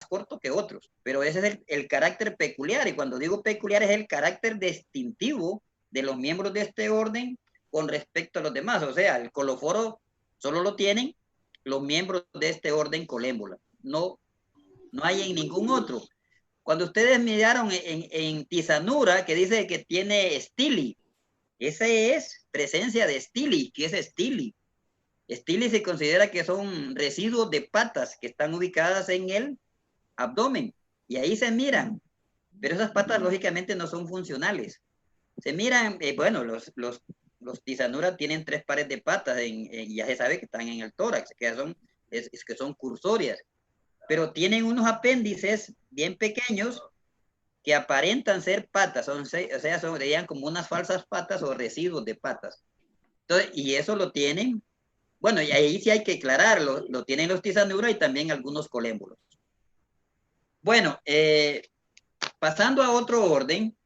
corto que otros, pero ese es el carácter peculiar, y cuando digo peculiar es el carácter distintivo de los miembros de este orden con respecto a los demás. O sea, el coloforo solo lo tienen los miembros de este orden colémbola, no hay en ningún otro. Cuando ustedes miraron en Tisanura, que dice que tiene stili, esa es presencia de stili. ¿Qué es stili? Stili se considera que son residuos de patas que están ubicadas en el abdomen y ahí se miran, pero esas patas lógicamente no son funcionales. Se miran, bueno, los Tisanura tienen 3 pares de patas, ya se sabe que están en el tórax, que son cursorias, pero tienen unos apéndices bien pequeños que aparentan ser patas, o sea, serían como unas falsas patas o residuos de patas. Entonces, y eso lo tienen, bueno, y ahí sí hay que aclararlo, lo tienen los Tisanura y también algunos colémbolos. Bueno, pasando a otro orden,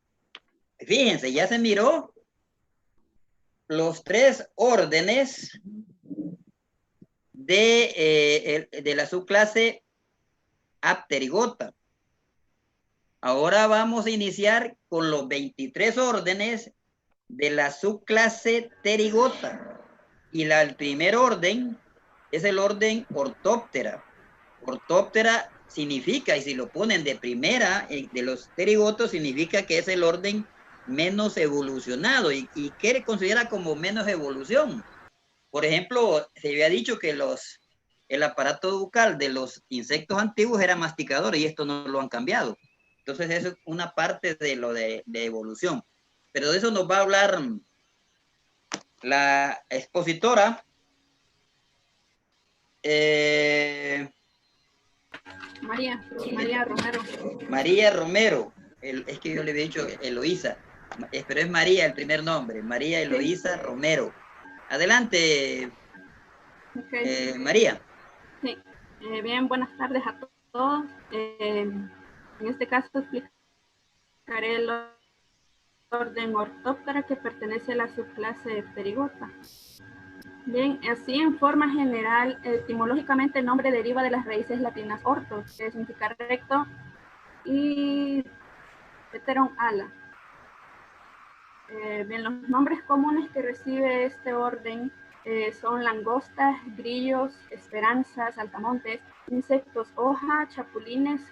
fíjense, ya se miró los 3 órdenes de la subclase Apterygota. Ahora vamos a iniciar con los 23 órdenes de la subclase Pterygota. Y el primer orden es el orden Orthoptera. Orthoptera significa, y si lo ponen de primera de los pterigotos, significa que es el orden menos evolucionado. ¿Y qué considera como menos evolución? Por ejemplo, se había dicho que el aparato bucal de los insectos antiguos era masticador y esto no lo han cambiado. Entonces eso es una parte de lo de evolución. Pero de eso nos va a hablar la expositora María Romero. María Romero. Es que yo le había dicho Eloísa, pero es María el primer nombre, María Eloísa Romero. Adelante, María. Sí. Bien, buenas tardes a todos. En este caso explicaré el orden Orthoptera que pertenece a la subclase Pterygota. Bien, así en forma general, etimológicamente el nombre deriva de las raíces latinas ortos, que significa recto, y pteron, ala. Bien, los nombres comunes que recibe este orden son langostas, grillos, esperanzas, saltamontes, insectos hoja, chapulines,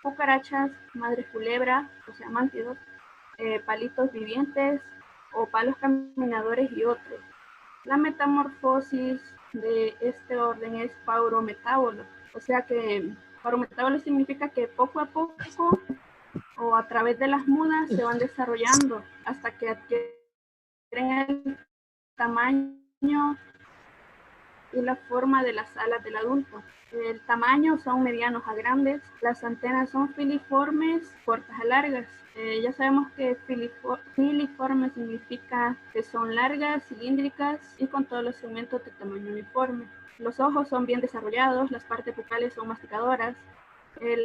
cucarachas, madre culebra, o sea, mántidos, palitos vivientes o palos caminadores y otros. La metamorfosis de este orden es paurometábolo, o sea que paurometábolo significa que poco a poco o a través de las mudas se van desarrollando hasta que adquieren el tamaño y la forma de las alas del adulto. El tamaño son medianos a grandes, las antenas son filiformes, cortas a largas. Ya sabemos que filiforme significa que son largas, cilíndricas y con todos los segmentos de tamaño uniforme. Los ojos son bien desarrollados, las partes bucales son masticadoras.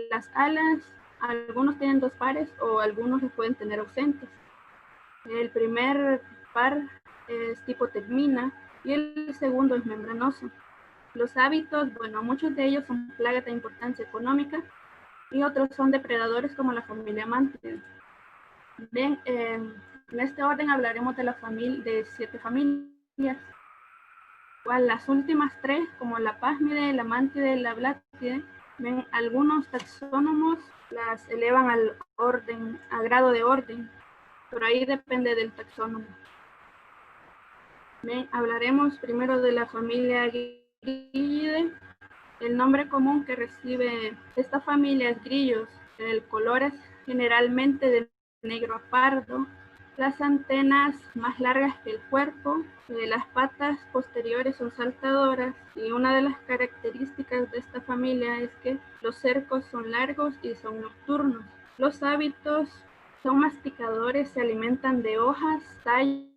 Las alas, algunos tienen 2 pares o algunos los pueden tener ausentes. El primer par es tipo termina y el segundo es membranoso. Los hábitos, bueno, muchos de ellos son plagas de importancia económica y otros son depredadores como la familia Mantida. Bien, en este orden hablaremos de la familia de 7 familias. Las últimas 3, como la pásmide, la mantide y la blátide, ven, algunos taxónomos las elevan al orden, a grado de orden, pero ahí depende del taxónomo. Bien, hablaremos primero de la familia Grillidae. El nombre común que recibe esta familia es grillos. El color es generalmente de negro a pardo. Las antenas más largas que el cuerpo. Las patas posteriores son saltadoras. Y una de las características de esta familia es que los cercos son largos y son nocturnos. Los hábitos son masticadores, se alimentan de hojas, tallos,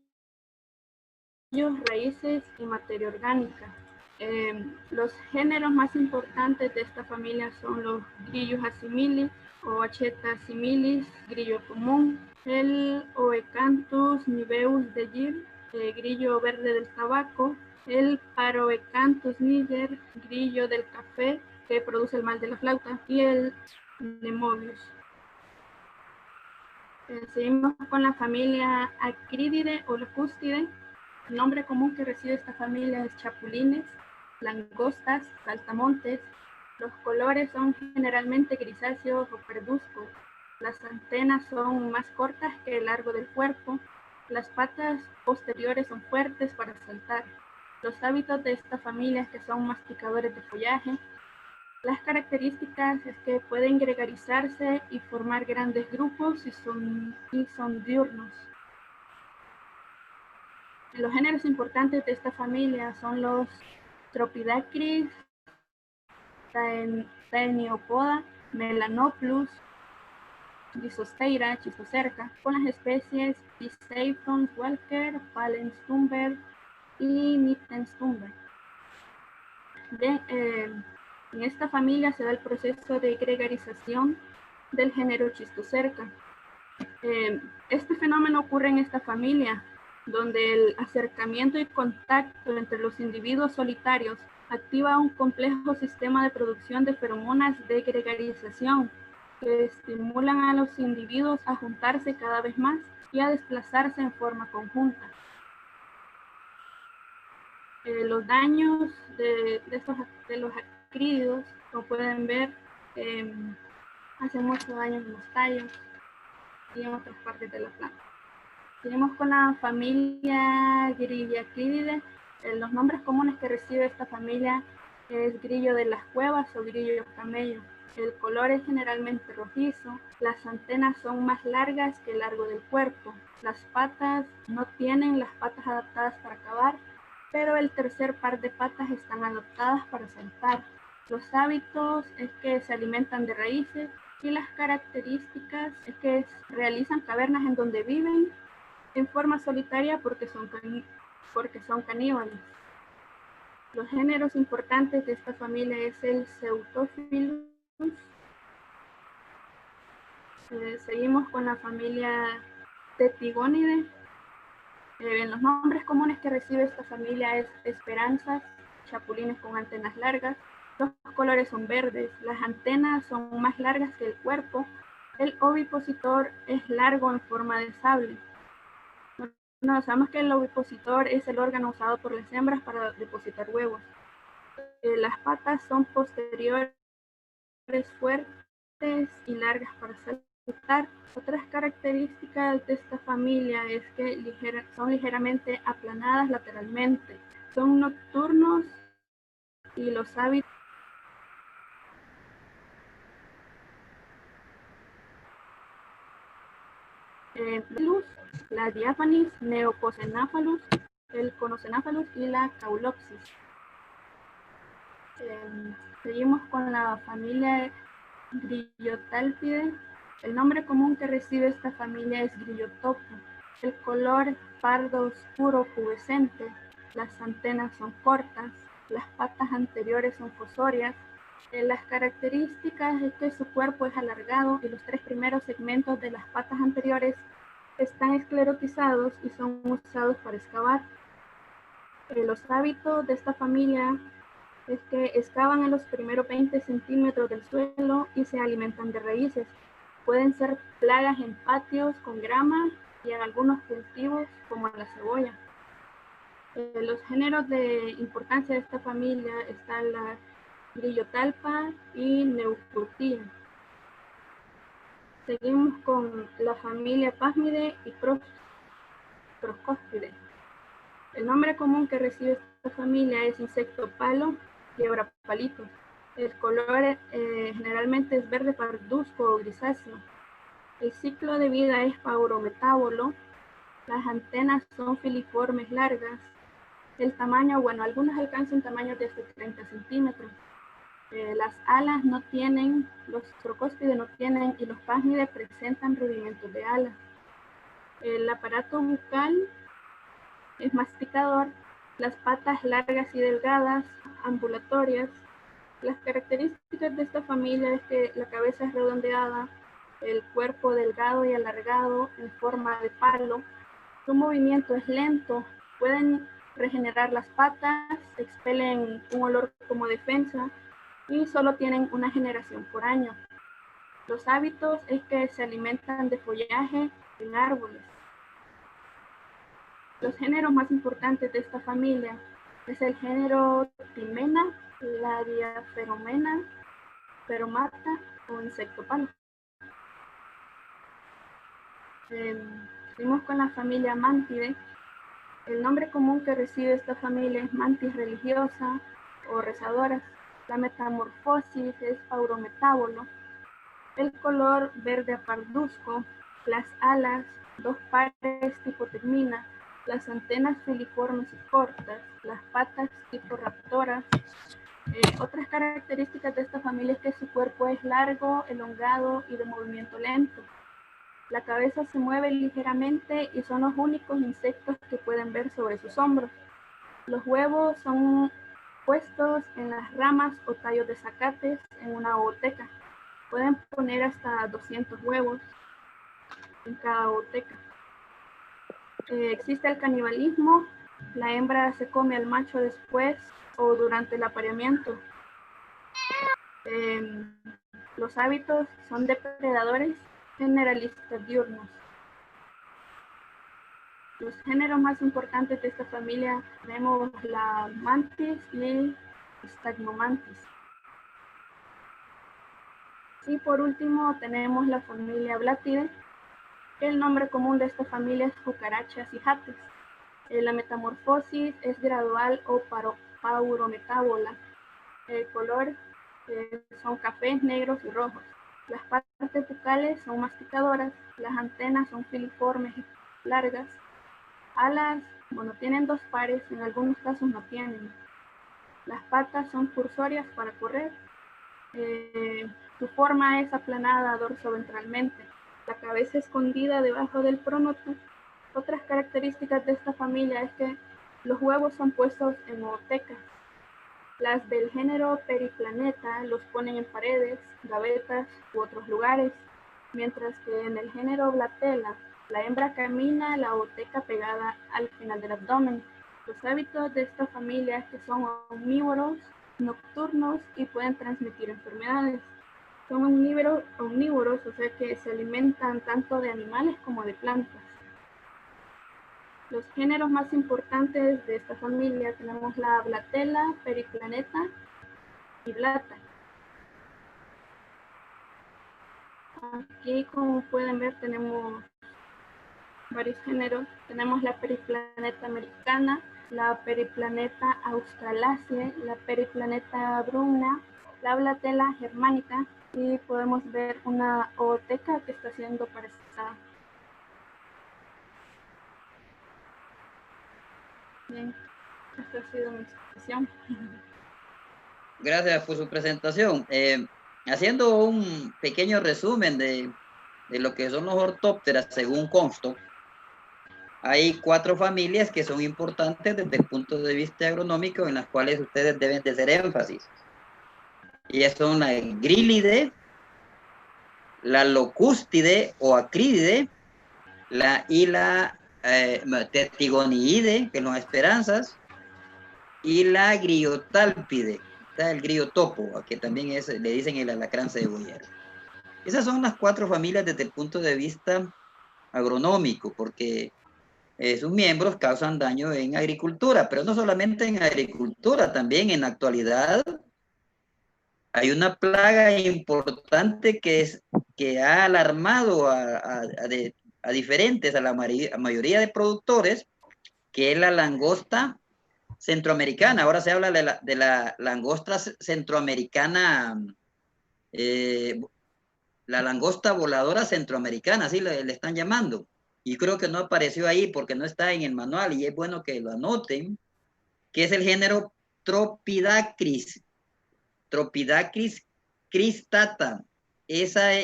raíces y materia orgánica. Los géneros más importantes de esta familia son los grillos asimilis o Acheta similis, grillo común, el Oecanthus niveus de Gill, grillo verde del tabaco, el Paroecanthus niger, grillo del café, que produce el mal de la flauta, y el Nemobius. Seguimos con la familia Acrididae o Locustide. El nombre común que recibe esta familia es chapulines, langostas, saltamontes. Los colores son generalmente grisáceos o parduzcos. Las antenas son más cortas que el largo del cuerpo. Las patas posteriores son fuertes para saltar. Los hábitos de esta familia es que son masticadores de follaje. Las características es que pueden gregarizarse y formar grandes grupos y son diurnos. Los géneros importantes de esta familia son los Tropidacris, Taeniopoda, Melanoplus, Disosteira, Chistocerca, con las especies Piseifron, Walker, Palenstumber y Nittenstumber. En esta familia se da el proceso de gregarización del género Chistocerca. Este fenómeno ocurre en esta familia, donde el acercamiento y contacto entre los individuos solitarios activa un complejo sistema de producción de feromonas de gregarización que estimulan a los individuos a juntarse cada vez más y a desplazarse en forma conjunta. Los daños de los acrídeos, como pueden ver, hacen mucho daño en los tallos y en otras partes de la planta. Seguimos con la familia Grillacrididae. Los nombres comunes que recibe esta familia es grillo de las cuevas o grillo camello. El color es generalmente rojizo. Las antenas son más largas que el largo del cuerpo. Las patas no tienen las patas adaptadas para cavar, pero el tercer par de patas están adaptadas para saltar. Los hábitos es que se alimentan de raíces y las características es que realizan cavernas en donde viven en forma solitaria porque son caníbales. Los géneros importantes de esta familia es el Pseudophilus. Seguimos con la familia Tetigonidae. Los nombres comunes que recibe esta familia es esperanzas, chapulines con antenas largas. Los colores son verdes, las antenas son más largas que el cuerpo. El ovipositor es largo en forma de sable. No, sabemos que el ovipositor es el órgano usado por las hembras para depositar huevos. Las patas son posteriores, fuertes y largas para saltar. Otras características de esta familia es que son ligeramente aplanadas lateralmente. Son nocturnos y los hábitos la Diaphanis, Neococenaphalus, el Conocenaphalus y la Caulopsis. Seguimos con la familia Grillotálpidae. El nombre común que recibe esta familia es grillotopo. El color pardo oscuro pubescente. Las antenas son cortas. Las patas anteriores son fosorias. Las características es que su cuerpo es alargado y los tres primeros segmentos de las patas anteriores están esclerotizados y son usados para excavar. Los hábitos de esta familia es que excavan en los primeros 20 centímetros del suelo y se alimentan de raíces. Pueden ser plagas en patios con grama y en algunos cultivos como la cebolla. Los géneros de importancia de esta familia están la Grillotalpa y Neufrutia. Seguimos con la familia Phasmidae y Procóspidae. El nombre común que recibe esta familia es insecto palo, quiebrapalitos. El color generalmente es verde parduzco o grisáceo. El ciclo de vida es paurometábolo. Las antenas son filiformes largas. El tamaño, bueno, algunas alcanzan tamaños de hasta 30 centímetros. Las alas no tienen, los Procóspidae no tienen y los Phasmidae presentan rudimentos de alas. El aparato bucal es masticador, las patas largas y delgadas, ambulatorias. Las características de esta familia es que la cabeza es redondeada, el cuerpo delgado y alargado en forma de palo. Su movimiento es lento, pueden regenerar las patas, expelen un olor como defensa y solo tienen una generación por año. Los hábitos es que se alimentan de follaje en árboles. Los géneros más importantes de esta familia es el género Timena, la Diaferomena, Feromata o insectopalo. Seguimos con la familia Mantide. El nombre común que recibe esta familia es mantis religiosa o rezadora. La metamorfosis es paurometábolo. El color verde a parduzco. Las alas, 2 pares tipo termina. Las antenas filiformes y cortas. Las patas tipo raptoras. Otras características de esta familia es que su cuerpo es largo, elongado y de movimiento lento. La cabeza se mueve ligeramente y son los únicos insectos que pueden ver sobre sus hombros. Los huevos son puestos en las ramas o tallos de zacates en una ooteca. Pueden poner hasta 200 huevos en cada ooteca. Existe el canibalismo. La hembra se come al macho después o durante el apareamiento. Los hábitos son depredadores generalistas diurnos. Los géneros más importantes de esta familia tenemos la mantis y Stagnomantis. Y por último tenemos la familia Blatide. El nombre común de esta familia es cucarachas y jates. La metamorfosis es gradual o paurometábola. El color son cafés, negros y rojos. Las partes bucales son masticadoras, las antenas son filiformes y largas. Alas, bueno, tienen 2 pares, en algunos casos no tienen. Las patas son cursorias para correr. Su forma es aplanada dorsoventralmente. La cabeza escondida debajo del pronoto. Otras características de esta familia es que los huevos son puestos en ootecas. Las del género Periplaneta los ponen en paredes, gavetas u otros lugares, mientras que en el género Blatela, la hembra camina la ooteca pegada al final del abdomen. Los hábitos de esta familia es que son omnívoros, nocturnos y pueden transmitir enfermedades. Son omnívoros, o sea que se alimentan tanto de animales como de plantas. Los géneros más importantes de esta familia tenemos la Blatela, Periplaneta y Blata. Aquí, como pueden ver, tenemos varios géneros. Tenemos la Periplaneta americana, la Periplaneta australaceae, la Periplaneta bruna, la Blatela germánica, y podemos ver una ooteca que está siendo parasitada. Bien, esta ha sido mi explicación. Gracias por su presentación. Haciendo un pequeño resumen de lo que son los ortópteras, según consto, hay 4 familias que son importantes desde el punto de vista agronómico en las cuales ustedes deben de hacer énfasis. Y son la Grílide, la Locustide o Acrídide, la Tetigoniide, que son esperanzas, y la Griotálpide, está el grillo topo, que también le dicen el alacrán cebollero. Esas son las 4 familias desde el punto de vista agronómico, porque sus miembros causan daño en agricultura, pero no solamente en agricultura, también en la actualidad hay una plaga importante que ha alarmado a diferentes, a la mayoría de productores, que es la langosta centroamericana. Ahora se habla de la langosta centroamericana, la langosta voladora centroamericana, así le están llamando. Y creo que no apareció ahí porque no está en el manual y es bueno que lo anoten, que es el género Tropidacris cristata. Esa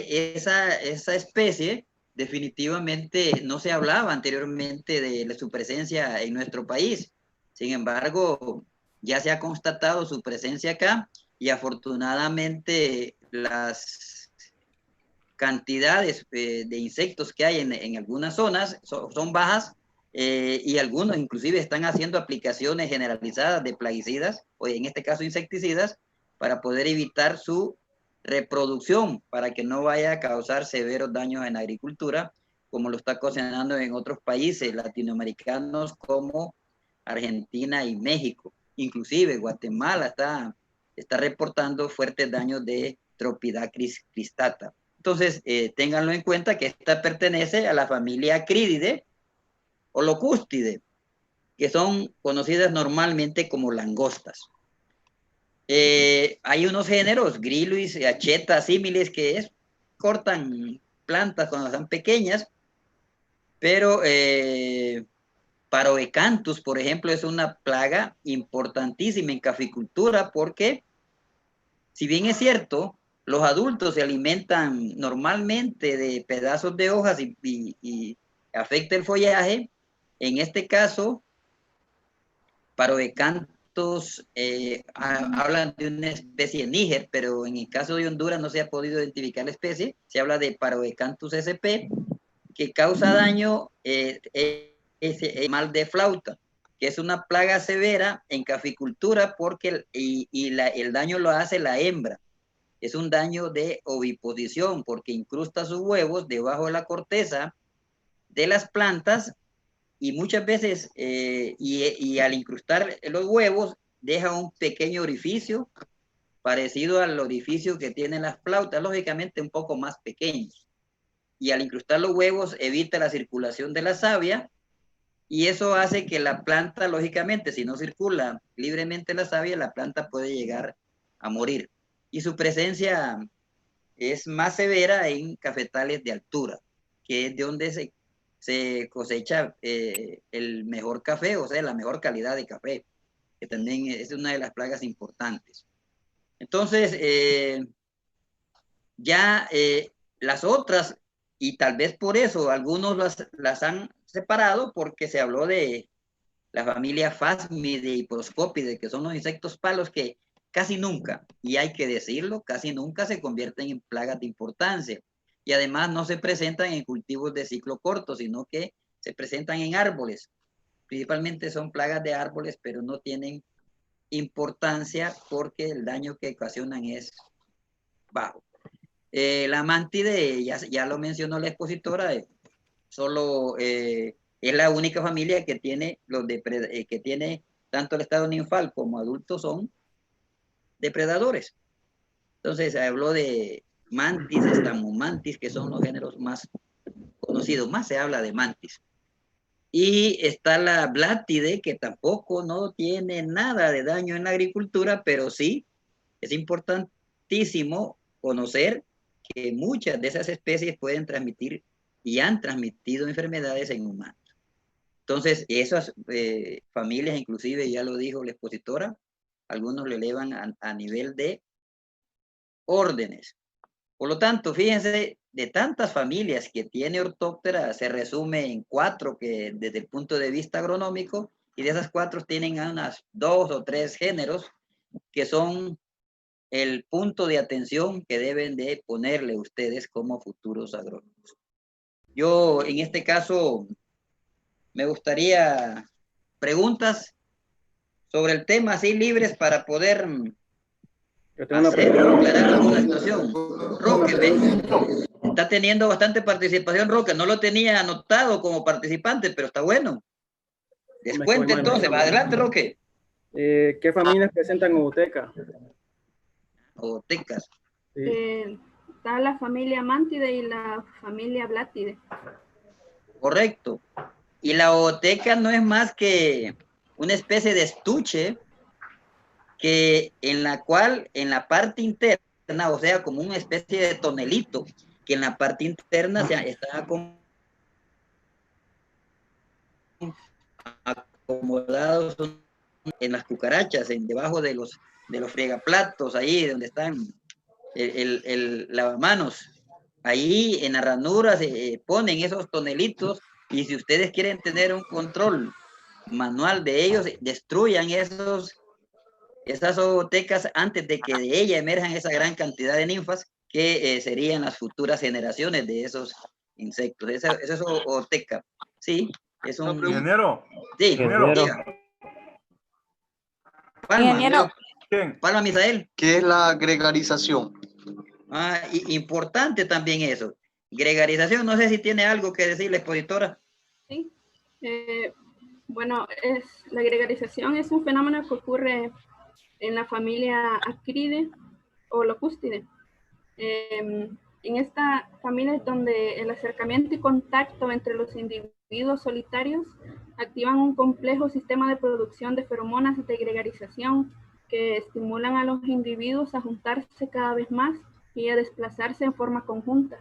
especie definitivamente no se hablaba anteriormente de su presencia en nuestro país. Sin embargo, ya se ha constatado su presencia acá y afortunadamente las cantidades de insectos que hay en algunas zonas son bajas, y algunos inclusive están haciendo aplicaciones generalizadas de plaguicidas o en este caso insecticidas para poder evitar su reproducción, para que no vaya a causar severos daños en la agricultura, como lo está ocasionando en otros países latinoamericanos como Argentina y México. Inclusive Guatemala está reportando fuertes daños de Tropidacris cristata. Entonces, ténganlo en cuenta que esta pertenece a la familia Acrididae o Locustide, que son conocidas normalmente como langostas. Hay unos géneros, Gryllus, Acheta, símiles, que cortan plantas cuando están pequeñas, pero Paroecanthus, por ejemplo, es una plaga importantísima en caficultura porque, si bien es cierto, los adultos se alimentan normalmente de pedazos de hojas y afecta el follaje, en este caso, Paroecanthus hablan de una especie níger, pero en el caso de Honduras no se ha podido identificar la especie. Se habla de Paroecanthus sp, que causa daño ese mal de flauta, que es una plaga severa en caficultura porque el daño lo hace la hembra. Es un daño de oviposición porque incrusta sus huevos debajo de la corteza de las plantas y muchas veces, y al incrustar los huevos, deja un pequeño orificio parecido al orificio que tienen las flautas, lógicamente un poco más pequeño. Y al incrustar los huevos evita la circulación de la savia y eso hace que la planta, lógicamente, si no circula libremente la savia, la planta puede llegar a morir. Y su presencia es más severa en cafetales de altura, que es de donde se cosecha el mejor café, o sea, la mejor calidad de café, que también es una de las plagas importantes. Entonces, ya las otras, y tal vez por eso algunos las han separado, porque se habló de la familia Phasmide y Proscopide, que son los insectos palos que casi nunca, y hay que decirlo, casi nunca se convierten en plagas de importancia. Y además no se presentan en cultivos de ciclo corto, sino que se presentan en árboles. Principalmente son plagas de árboles, pero no tienen importancia porque el daño que ocasionan es bajo. La mantide, ya lo mencionó la expositora, solo es la única familia que tiene, que tiene tanto el estado ninfal como adultos son depredadores. Entonces habló de mantis, estamomantis, que son los géneros más conocidos, más se habla de mantis. Y está la blátide, que tampoco no tiene nada de daño en la agricultura, pero sí es importantísimo conocer que muchas de esas especies pueden transmitir y han transmitido enfermedades en humanos. Entonces, esas familias, inclusive, ya lo dijo la expositora, algunos lo elevan a nivel de órdenes. Por lo tanto, fíjense, de tantas familias que tiene Orthoptera, se resume en 4 que desde el punto de vista agronómico, y de esas 4 tienen unas 2 o 3 géneros que son el punto de atención que deben de ponerle ustedes como futuros agrónomos. Yo, en este caso, me gustaría preguntas sobre el tema, así libres para poder aclarar alguna situación. Roque, está teniendo bastante participación, Roque. No lo tenía anotado como participante, pero está bueno. Descuente entonces, va adelante, Roque. ¿Qué familias presentan ooteca? Ootecas. Sí. Está la familia Mantide y la familia Blátide. Correcto. Y la ooteca no es más que una especie de estuche que en la cual en la parte interna, o sea, como una especie de tonelito, que en la parte interna está acomodados en las cucarachas, debajo de los fregaplatos, ahí donde están el lavamanos. Ahí en la ranura se ponen esos tonelitos, y si ustedes quieren tener un control manual de ellos, destruyan esas ootecas antes de que de ella emerjan esa gran cantidad de ninfas que serían las futuras generaciones de esos insectos. Esa es ooteca. Sí, es un... Ingeniero. Sí, Ingeniero. Palma, Ingeniero, ¿Quién? Palma Misael. ¿Qué es la gregarización? Importante también eso. Gregarización, no sé si tiene algo que decir la expositora. Sí. Bueno, la gregarización es un fenómeno que ocurre en la familia Acridae o Locustidae. En esta familia es donde el acercamiento y contacto entre los individuos solitarios activan un complejo sistema de producción de feromonas de gregarización que estimulan a los individuos a juntarse cada vez más y a desplazarse en forma conjunta.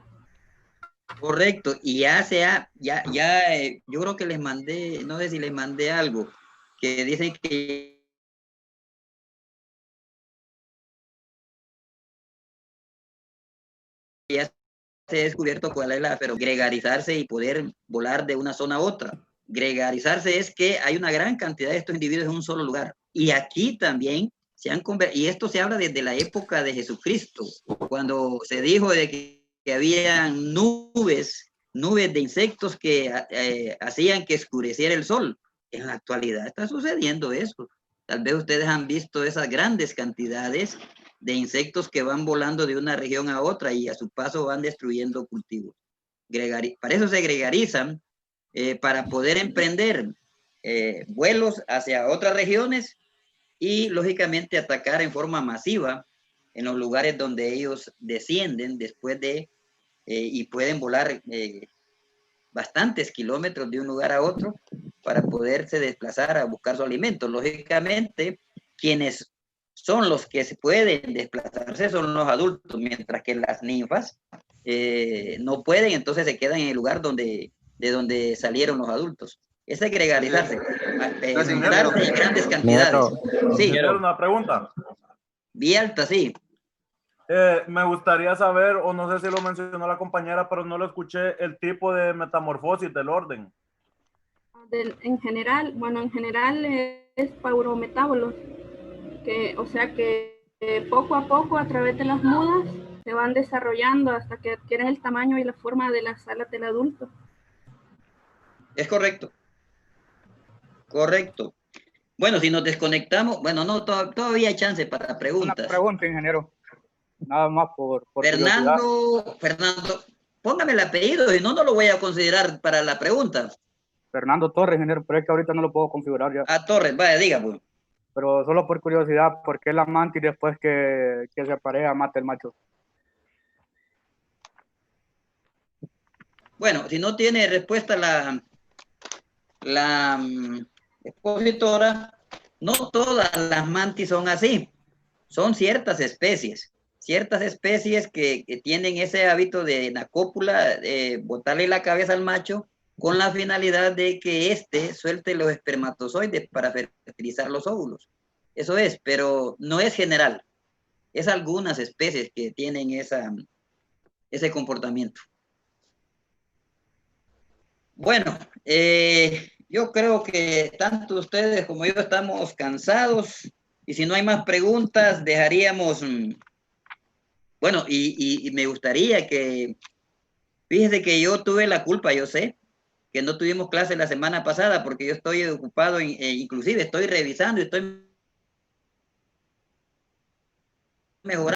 Correcto, y yo creo que les mandé, no sé si les mandé algo, que dicen que ya se ha descubierto cuál es pero gregarizarse y poder volar de una zona a otra. Gregarizarse es que hay una gran cantidad de estos individuos en un solo lugar. Y aquí también se han convertido, y esto se habla desde la época de Jesucristo, cuando se dijo de que había nubes de insectos que hacían que oscureciera el sol. En la actualidad está sucediendo eso. Tal vez ustedes han visto esas grandes cantidades de insectos que van volando de una región a otra y a su paso van destruyendo cultivos. Para eso se gregarizan, para poder emprender vuelos hacia otras regiones y lógicamente atacar en forma masiva en los lugares donde ellos descienden después de y pueden volar bastantes kilómetros de un lugar a otro para poderse desplazar a buscar su alimento. Lógicamente, quienes son los que se pueden desplazarse son los adultos, mientras que las ninfas no pueden, entonces se quedan en el lugar de donde salieron los adultos. Es gregarizarse, juntarse en grandes cantidades. Sí. ¿Quiero una pregunta? Vía alta, sí. Me gustaría saber, o no sé si lo mencionó la compañera, pero no lo escuché, el tipo de metamorfosis del orden. En general es paurometábolos, o sea que poco a poco a través de las mudas se van desarrollando hasta que adquieren el tamaño y la forma de las alas del adulto. Es correcto. Correcto. Bueno, si nos desconectamos, bueno, no, todavía hay chance para preguntas. Una pregunta, ingeniero. Nada más por Fernando, póngame el apellido, si no, no lo voy a considerar para la pregunta. Fernando Torres, ingeniero, pero es que ahorita no lo puedo configurar ya. Torres, vaya, diga, pues. Pero solo por curiosidad, ¿por qué la mantis después que se apareja mata el macho? Bueno, si no tiene respuesta la expositora, no todas las mantis son así. Son ciertas especies que tienen ese hábito de en la cópula botarle la cabeza al macho con la finalidad de que éste suelte los espermatozoides para fertilizar los óvulos. Eso es, pero no es general. Es algunas especies que tienen ese comportamiento. Bueno, yo creo que tanto ustedes como yo estamos cansados y si no hay más preguntas dejaríamos, bueno, y me gustaría que, fíjese que yo tuve la culpa, yo sé que no tuvimos clase la semana pasada porque yo estoy ocupado, inclusive estoy revisando y estoy mejorando